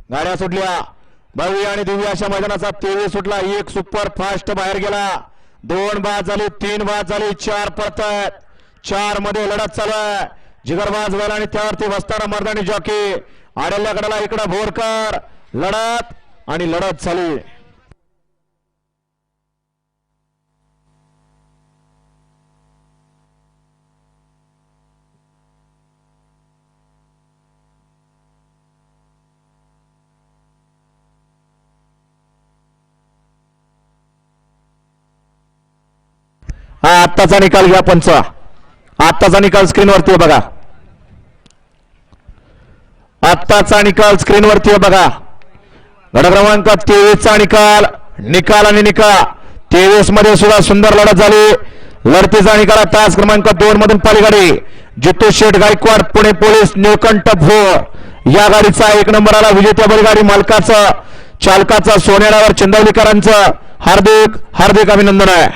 गाड्या सुटल्या भव्य आणि दिव्य अशा मैदानाचा 23 सुटला. एक सुपर फास्ट बाहेर गेला. 2 बाद झाले, 3 बाद झाले, 4 पडतायत. 4 मध्ये लढत चालू आहे. जिगरबाज बैल आणि त्यावरती बसताना मर्दानी जॉकी आडल्या गडाला इकडे भोरकर लढत आणि लढत झाली. हा आत्ताचा निकाल घ्या पंच. आत्ताचा निकाल स्क्रीनवरती बघा. आत्ताचा निकाल स्क्रीनवरती बघा. गट क्रमांक 23 चा निकाल आणि निकाल 23 मध्ये सुद्धा सुंदर लढत झाली. लढतीचा निकाल तास क्रमांक 2 मधून पलीकडे जितू शेठ गायकवाड पुणे पोलीस निळकंठ भोर या गाडीचा 1 नंबर आला. विजेत्या बैलगाडी मालकाचं चालकाचं सोनेरावर चंदवलीकरांचं हार्दिक हार्दिक अभिनंदन आहे.